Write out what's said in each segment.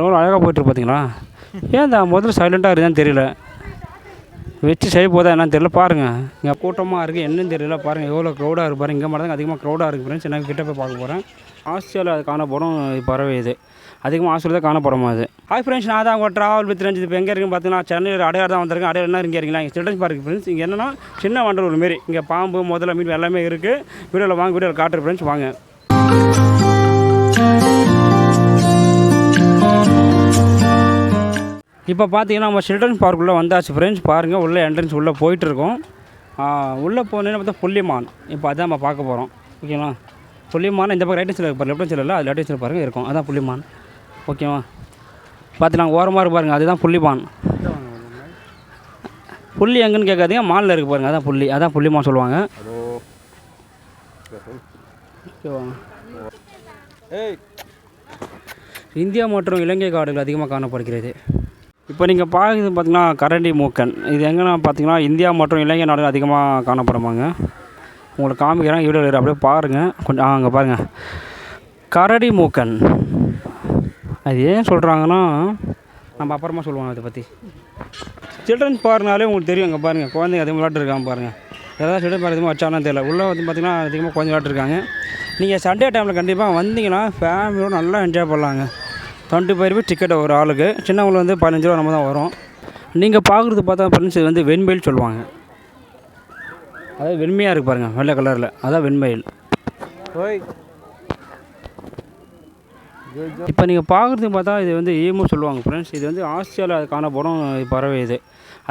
எவ்வளோ அழகாக போயிட்டுருக்கு பார்த்தீங்களா? ஏன் இந்த முதல்ல சைலண்ட்டாக இருக்குதுன்னு தெரியல. வச்சு செய்ய போதா என்னன்னு தெரியல. பாருங்கள், இங்கே கூட்டமாக இருக்குது, என்னன்னு தெரியல. பாருங்கள் எவ்வளோ க்ரௌடாக இருக்குது பாருங்கள். இங்கே மட்டும் அதிகமாக க்ரௌடாக இருக்குது ஃப்ரெண்ட்ஸ். என்ன கிட்ட போய் பார்க்க போகிறேன். ஆஸ்திரேலியா அது காணப்படும் பறவை இது. அதிகமாக ஆஸ்திரேலியா காணப்படும் அது. ஹாய் ஃப்ரெண்ட்ஸ், நான் தான் உங்கள் ட்ராவல் வித் ரஞ்சித். இப்போ எங்கே இருக்குன்னு பார்த்தீங்கன்னா சென்னையில் அடையார் தான் வந்திருக்கேன். அடையார் என்ன இங்கே இருக்கீங்களா? இங்கே சில்ட்ரன்ஸ் பார்க் ஃப்ரெண்ட்ஸ். இங்கே என்னென்னா சின்ன வண்டலூர் மாரி இங்கே பாம்பு முதல்ல மீன் எல்லாமே இருக்குது. வீடியோவில் வாங்க, வீடியோவில் காட்டுற ஃப்ரெண்ட்ஸ் வாங்க. இப்போ பார்த்தீங்கன்னா நம்ம சில்ட்ரன்ஸ் பார்க்குள்ளே வந்தாச்சு ஃப்ரெண்ட்ஸ். பாருங்கள், உள்ளே என்ட்ரன்ஸ் உள்ளே போயிட்டுருக்கோம். உள்ளே போனேன்னு பார்த்தா புள்ளிமான். இப்போ அதான் நம்ம பார்க்க போகிறோம். ஓகேவா? புள்ளிமான் இந்த பக்கம் ரைட் சைடில் பாருங்கள், லெஃப்ட் சைடில் இல்லை, அது லெஃப்ட் சைடில் பாருங்கள் இருக்கும். அதான் புள்ளிமான். ஓகேவா? பார்த்துலாம் ஓரமாக இருக்கு பாருங்கள், அதுதான் புள்ளிமான். புள்ளி எங்கன்னு கேட்காதீங்க, மானில் இருக்குது பாருங்கள், அதான் புள்ளி. அதான் புள்ளிமான் சொல்லுவாங்க. ஓகேவா? இந்தியா மற்றும் இலங்கை காடுகள் அதிகமாக காணப்படுகிறது. இப்போ நீங்கள் பார்க்குறது பார்த்திங்கன்னா கரடி மூக்கன். இது எங்கன்னா பார்த்தீங்கன்னா இந்தியா மற்றும் இலங்கை நாடுகள் அதிகமாக காணப்படுமாங்க. உங்களுக்கு காமிக்கிறேன், வீடியோவில் அப்படியே பாருங்கள். கொஞ்சம் அங்கே பாருங்கள், கரடி மூக்கன். அது ஏன் சொல்கிறாங்கன்னா நம்ம அப்புறமா சொல்லுவோம் அதை பற்றி. சில்ட்ரன்ஸ் பார்க்னாலே உங்களுக்கு தெரியும். அங்கே பாருங்கள், குழந்தைங்க அதிகமாக விளாட்டுருக்காங்க பாருங்கள். ஏதாவது சில்ட்ரன் பார்க் அதிகமாக வச்சாலும் தெரியல. உள்ளே வந்து பார்த்திங்கன்னா அதிகமாக குழந்தை விளாட்டுருக்காங்க. நீங்கள் சண்டே டைமில் கண்டிப்பாக வந்தீங்கன்னா ஃபேமிலியோடு நல்லா என்ஜாய் பண்ணலாங்க. 25 ரூபாய் டிக்கெட் ஒரு ஆளுக்கு. சின்னவங்களுக்கு வந்து 15 ரூபா நம்ம தான் வரும். நீங்கள் பார்க்குறது பார்த்தா ஃப்ரெண்ட்ஸ், இது வந்து வெண்மயில் சொல்லுவாங்க. அதாவது வெண்மையாக இருக்குது பாருங்கள், வெள்ளை கலரில். அதான் வெண்மயில். இப்போ நீங்கள் பார்க்குறது பார்த்தா இது வந்து ஈமு சொல்லுவாங்க ஃப்ரெண்ட்ஸ். இது வந்து ஆஸ்திரேலியா காணப்படும் பறவை. இது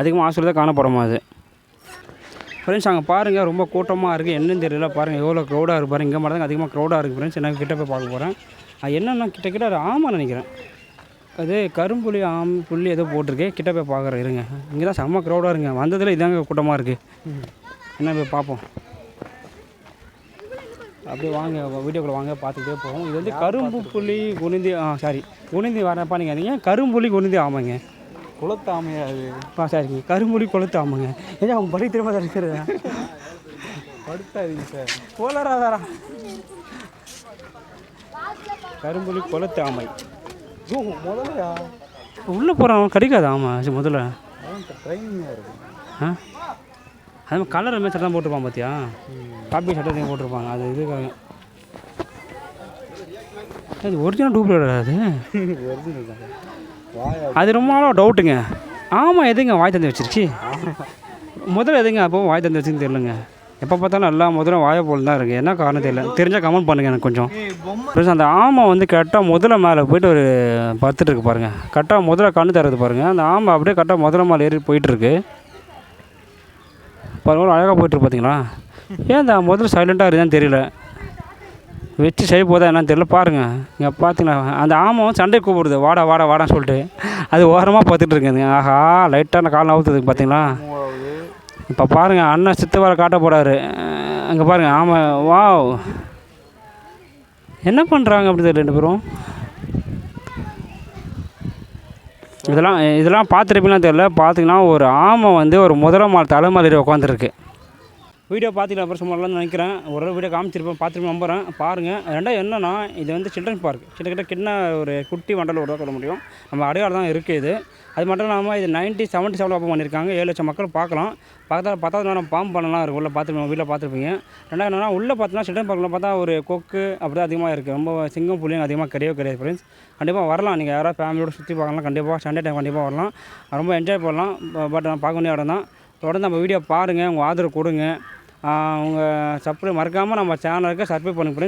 அதிகமாக ஆஸ்திரேலியா காணப்படும் அது ஃப்ரெண்ட்ஸ். அங்கே பாருங்கள், ரொம்ப கூட்டமாக இருக்குது, என்னன்னு தெரியல. பாருங்கள் எவ்வளோ க்ரௌடாக இருக்குது பாருங்கள். இங்கே மட்டும் அதிகமாக க்ரௌடாக இருக்குது ஃப்ரெண்ட்ஸ். என்ன கிட்ட போய் பார்க்க போகிறேன். அது என்னென்னா கிட்ட அது ஆமாம் நினைக்கிறேன். அது கரும்புலி புள்ளி ஏதோ போட்டிருக்கு. கிட்ட போய் பார்க்குறேன் இருங்க. இங்கே தான் செம்ம க்ரௌடாக இருங்க. வந்ததில் இதாங்க கூட்டமாக இருக்குது. என்ன போய் பார்ப்போம். அப்படியே வாங்க, வீடியோக்குள்ளே வாங்க, பார்த்துக்கிட்டே போவோம். இது வந்து கரும்பு புள்ளி குனிந்தி குனிந்தி வரப்பா. நீங்கள் கரும்புலி குனிந்தி ஆமாங்க. குளத்து ஆமையா அது? சரிங்க, கரும்புலி குளத்து ஆமாங்க. ஏன்னா அவங்க படி திரும்ப தான் இருக்கிறதா படுத்தாதீங்க சார். போலராதாரா கரும்புலி குளத்து ஆமை. முதல்லையா உள்ளே போகிறான் கிடைக்காது. ஆமாம், முதல்ல ட்ரைனிங்காக இருக்கும். அது மாதிரி கலர் மாதிரி சட்டம் போட்டிருப்பான் பார்த்தியா? காப்பி சட்டத்தையும் போட்டிருப்பாங்க. அது இதுக்காக. அது ஒரிஜினல் டூப்ளிகேட் அது. அது ரொம்ப நாளாக டவுட்டுங்க. ஆமாம், எதுங்க வாய் தந்து வச்சிருச்சு? முதல்ல எதுங்க அப்போ வாய் தந்து வச்சுன்னு தெரியலங்க. எப்போ பார்த்தாலும் எல்லா முதல்ல வாயை போல் தான் இருக்குது. என்ன காரணம் தெரியல. தெரிஞ்சால் கமெண்ட் பண்ணுங்கள் எனக்கு கொஞ்சம். ப்ளஸ் அந்த ஆமை வந்து கரெக்டாக முதல்ல மேலே போய்ட்டு ஒரு பத்துட்டு இருக்கு பாருங்கள். கரெக்டாக முதல்ல கண்ணு தர்றது பாருங்கள். அந்த ஆமை அப்படியே கரெக்டாக முதல்ல மேலே ஏறி போயிட்டுருக்கு பாருங்கள். அழகாக போயிட்டுருக்கு பார்த்தீங்களா? ஏன் இந்த முதல்ல சைலண்ட்டாக இருக்குதுன்னு தெரியல. வச்சு செய்ய போதா என்னன்னு தெரியல. பாருங்கள், இங்கே பார்த்தீங்களா அந்த ஆமை வந்து சண்டை கூப்பிடுது, வாடா வாடா வாடான்னு சொல்லிட்டு. அது ஓரமாக பார்த்துட்டு இருக்குதுங்க. ஆஹா, லைட்டான கால் நவுத்துதுக்கு பார்த்தீங்களா? இப்போ பாருங்கள், அண்ணன் சித்து வர காட்ட போகிறாரு. அங்கே பாருங்கள் ஆமாம். வாவ், என்ன பண்ணுறாங்க அப்படி தெரியல ரெண்டு பேரும். இதெல்லாம் பார்த்துருப்பீங்கன்னா தெரியல. பார்த்தீங்கன்னா ஒரு ஆமை வந்து ஒரு முதல மால் தலைமலையில் உட்காந்துருக்கு. வீடியோ பார்த்துக்கலாம் அப்புறம் சும்மாலாம் நினைக்கிறேன். ஒரு வீடியோ காமிச்சிருப்பேன், பார்த்துட்டு நம்புகிறேன். பாருங்கள். ரெண்டாவது என்னென்னா, இது வந்து சில்ட்ரன்ஸ் பார்க். கிட்டத்தட்ட ஒரு குட்டி வண்டல் ஒரு சொல்ல முடியும். நம்ம அடையாளம் தான் இருக்குது இது. அது மட்டும் இல்லாமல் இது 1977 ஓப்பன் பண்ணியிருக்காங்க. 7 லட்சம் மக்கள் பார்க்கலாம். பத்தாவது நேரம் பாம்பு பண்ணலாம் இருக்குது. உள்ளே பார்த்துருப்பீங்க, வீட்டில் பார்த்துருப்பீங்க. ரெண்டாவது என்னென்னா, உள்ளே பார்த்தீங்கன்னா சில்ட்ரன் பார்க்கில் பார்த்தா ஒரு கொக்கு அப்படி தான் அதிகமாக இருக்குது. ரொம்ப சிங்கம் புள்ளியும் அதிகமாக கிடையாது ஃப்ரெண்ட்ஸ். கண்டிப்பாக வரலாம். நீங்கள் யாராவது ஃபேமிலியோடு சுற்றி பார்க்கலாம். கண்டிப்பாக சண்டே டைம் கண்டிப்பாக வரலாம். ரொம்ப என்ஜாய் பண்ணலாம். பட் நான் பார்க்க வேண்டிய இடம் தான். தொடர்ந்து நம்ம வீடியோ பாருங்கள், உங்கள் ஆதரவு கொடுங்க. உங்கள் மறக்காமல் நம்ம சேனலுக்கு சப்ஸ்கிரைப் பண்ணுங்க ஃப்ரெண்ட்ஸ்.